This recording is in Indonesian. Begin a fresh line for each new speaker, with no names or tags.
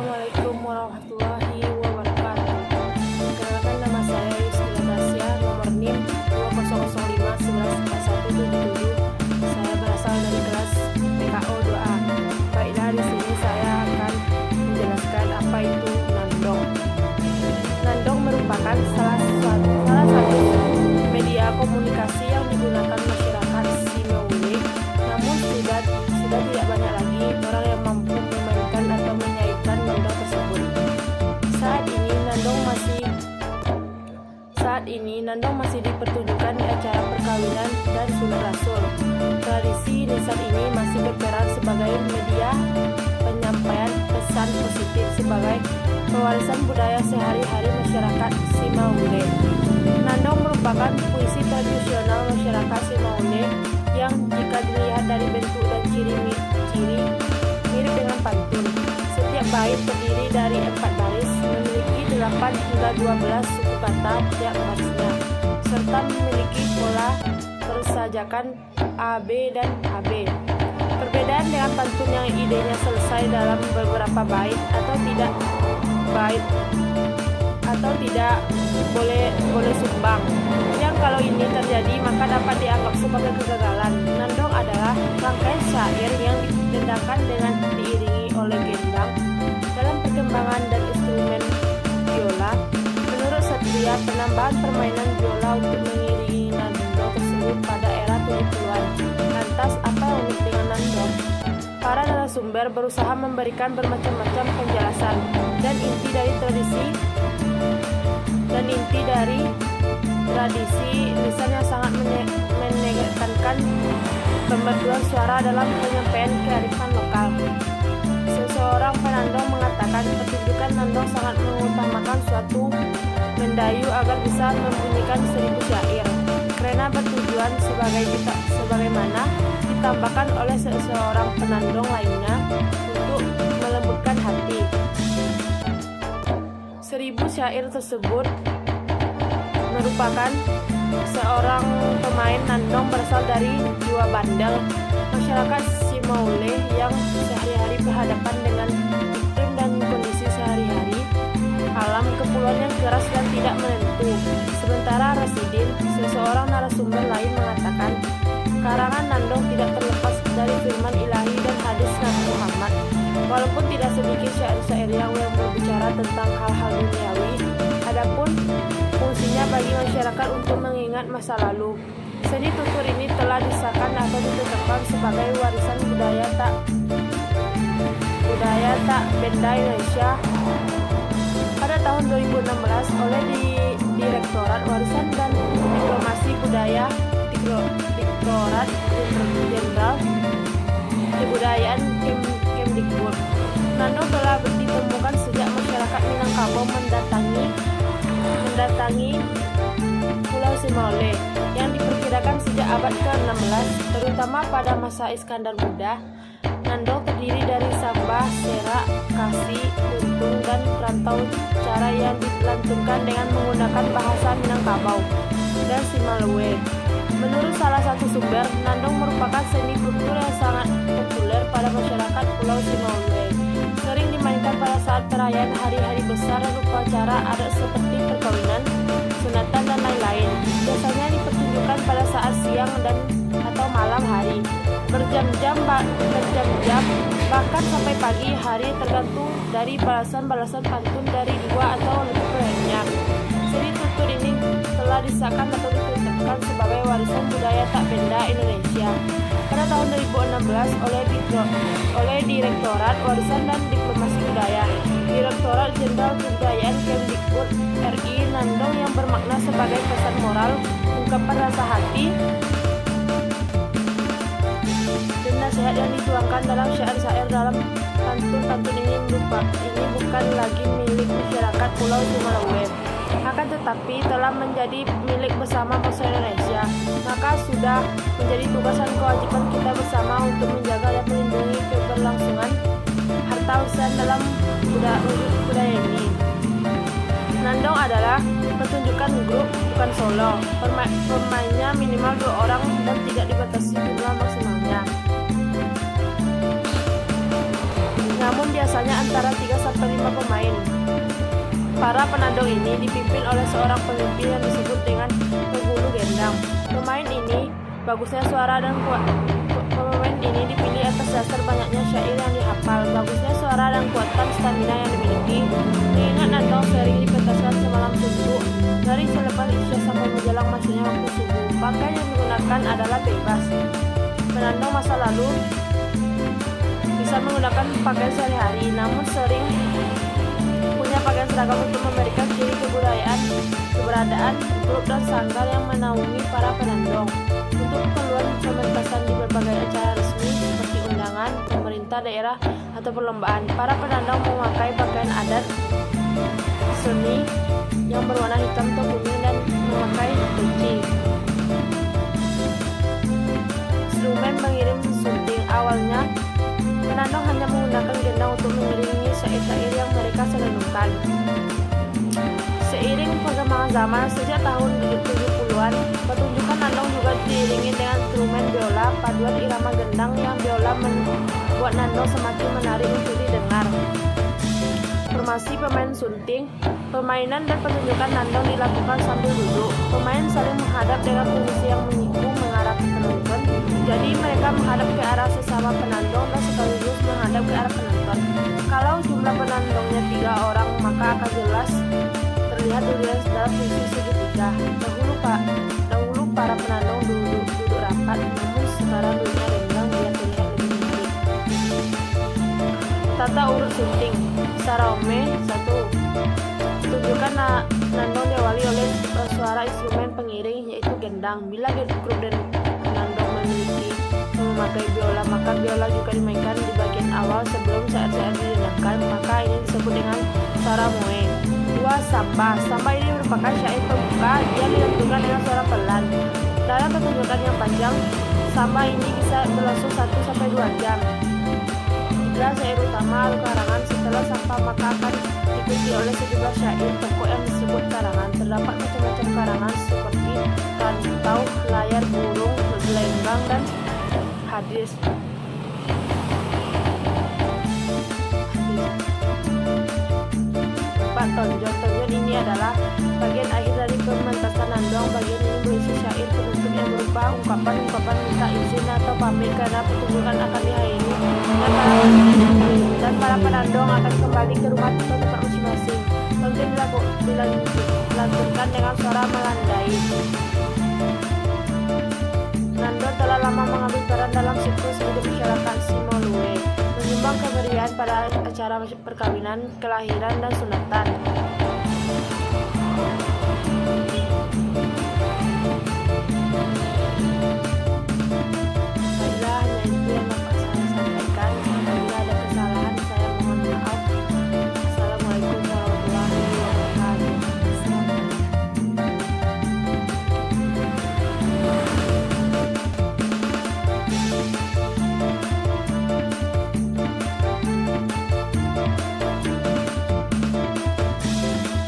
Assalamualaikum warahmatullahi wabarakatuh. Perkenalkan, nama saya Yustina Tasya, nomor NIM 2005114177. Saya berasal dari kelas PKO 2A. Baiklah, di sini saya akan menjelaskan apa itu nandong. Nandong merupakan salah satu media komunikasi yang digunakan masyarakat Simaule. Namun sudah tidak banyak lagi orang yang mampu memainkan atau menyajikan nandong tersebut. Saat ini nandong masih dipertunjukkan di acara perkawinan dan sunat rasul. Tradisi lisan ini masih berperan sebagai media penyampaian pesan positif sebagai pewarisan budaya sehari-hari masyarakat Simaule. Nandong merupakan puisi tradisional masyarakat Simaule yang jika dilihat dari bentuk dan ciri mirip dengan pantun. Setiap bait terdiri dari 4 baris, memiliki 8 hingga 12 suku kata tiap barisnya, serta memiliki pola persajakan AB dan AB. Perbedaan dengan pantun yang idenya selesai dalam beberapa bait atau tidak boleh sumbang. Yang kalau ini terjadi maka dapat dianggap sebagai kegagalan. Nandong adalah rangkaian syair yang didendangkan dengan diiringi oleh gendang dalam perkembangan dan instrumen biola. Menurut Satria, penambahan permainan biola untuk mengiringi nandong tersebut pada era 70-an. Lantas, apa yang unik dengan nandong? Para narasumber berusaha memberikan bermacam-macam penjelasan dan inti dari tradisi lisan yang sangat menekankan pembaduan suara dalam penyampaian kearifan lokal. Seseorang penandong mengatakan pertunjukan nandong sangat mengutamakan suatu mendayu agar bisa membunyikan 1000 syair, karena bertujuan sebagaimana ditambahkan oleh seseorang penandong lainnya untuk melembutkan hati. 1000 syair tersebut merupakan seorang pemain nandong berasal dari jiwa bandel masyarakat Simaule yang sehari-hari berhadapan dengan iklim dan kondisi sehari-hari, alam kepulauan yang keras dan tidak menentu. Sementara Rasidin, seseorang narasumber lain, mengatakan karangan nandong tidak terlepas dari firman ilahi dan hadis Nabi Muhammad. Walaupun tidak sedikit syair-syair yang berbicara tentang hal-hal duniawi, adapun fungsinya bagi masyarakat untuk mengingat masa lalu. Seni tutur ini telah disahkan atau ditetapkan sebagai warisan budaya tak benda Indonesia pada tahun 2016 oleh Direktorat Warisan dan Diplomasi Budaya Direktorat Jenderal Kebudayaan Kemdikbud. Nandong telah ditemukan sejak masyarakat Minangkabau mendatangi Pulau Simaule yang diperkirakan sejak abad ke-16, terutama pada masa Iskandar Muda. Nandong terdiri dari sambah, serak, kasih, untung, dan perantau cara yang dilantunkan dengan menggunakan bahasa Minangkabau dan Simalue. Menurut salah satu sumber, nandong merupakan seni tutur yang sangat populer pada masyarakat Pulau Simaule. Sering dimainkan pada saat perayaan hari-hari besar dan upacara adat seperti perkawinan, sunatan, dan lain-lain. Biasanya dipertunjukkan pada saat siang dan atau malam hari, berjam-jam, bahkan sampai pagi hari, tergantung dari balasan pantun dari 2 atau lebih banyak. Seni tutur ini telah disahkan atau ditetapkan sebagai warisan budaya tak benda Indonesia pada tahun 2016 oleh Direktorat Warisan dan Diplomasi Budaya, Direktorat Jenderal Kebudayaan Kemdikbud RI. Nandong yang bermakna sebagai pesan moral, ungkapan rasa hati, dan nasihat yang dituangkan dalam syair-syair dalam pantun ini bukan lagi milik masyarakat Pulau Simaule, akan tetapi telah menjadi milik bersama bangsa Indonesia. Maka sudah menjadi tugas dan kewajiban kita bersama untuk menjaga dan melindungi keberlangsungan harta warisan dalam budaya ini. Nandong adalah pertunjukan grup, bukan solo. Pemainnya minimal 2 orang dan tidak dibatasi jumlah maksimalnya. namun biasanya antara 3-5 pemain. Para penandong ini dipimpin oleh seorang pemimpin yang disebut dengan penghulu gendang. Pemain ini bagusnya suara dan pemain ini dipilih atas dasar banyaknya syair yang dihafal, bagusnya suara dan kuatan stamina yang dimiliki. Mengingat Nandong sering dipentaskan semalam suntuk dari selepas isya sampai menjelang masuknya waktu subuh. Pakaian yang digunakan adalah bebas. Penandong masa lalu bisa menggunakan pakaian sehari-hari, namun sering punya pakaian seragam untuk memberikan ciri kebudayaan, keberadaan grup dan sanggar yang menaungi para penandong. Untuk keperluan pementasan di berbagai acara resmi seperti undangan, pemerintah daerah, atau perlombaan, para penandong memakai pakaian adat seni yang berwarna hitam atau kuning dan memakai peci. Instrumen pengiring sunting. Awalnya, penandong hanya menggunakan gendang untuk mengiringi syair-syair yang mereka senandungkan. Seiring perkembangan zaman, sejak tahun 70-an, pertunjukan nandong juga diiringi dengan instrumen biola, paduan irama gendang yang biola membuat nandong semakin menarik untuk didengar. Formasi pemain sunting. Permainan dan pertunjukan nandong dilakukan sambil duduk. Pemain saling menghadap dengan posisi yang menyinggung mengarah ke penonton. Jadi mereka menghadap ke arah sesama penandong dan sekaligus menghadap ke arah penonton. Kalau jumlah penandongnya 3 orang, maka akan jelas terlihat duduk dalam posisi segitiga. Dahulu para penandong duduk rapat, namun sekarang duduknya renggang biar terlihat lebih menarik. Tata urut sunting. Saraume 1. Pertunjukan nandong diawali oleh suara instrumen pengiring yaitu gendang. Bila grup dan nandong memakai biola, maka biola juga dimainkan di bagian awal sebelum syair-syair didendangkan, maka ini disebut dengan saraume. 2. Samba. Samba ini merupakan syair pembuka, dia dilantunkan dengan suara pelan. Dalam pertunjukan yang panjang, samba ini bisa berlangsung 1-2 jam. Jika syair utama karangan setelah samba, maka akan diikuti oleh sejumlah syair pokok yang disebut karangan. Terdapat macam-macam karangan seperti rantau, layar burung, gelenggang, dan hadis. 4. Tonjon. Tonjon ini adalah bagian akhir dari pementasan nandong. Bagian ini berisi syair penutup yang berupa ungkapan-ungkapan minta izin atau pamit karena pertunjukan akan diakhiri dan para penandong akan kembali ke rumah atau tempat masing-masing. Tonjon dilantunkan dengan suara melandai. Nandong telah lama mengambil peran dalam siklus hidup masyarakat Simolue, menyumbang kemeriahan pada acara perkawinan, kelahiran, dan sunatan.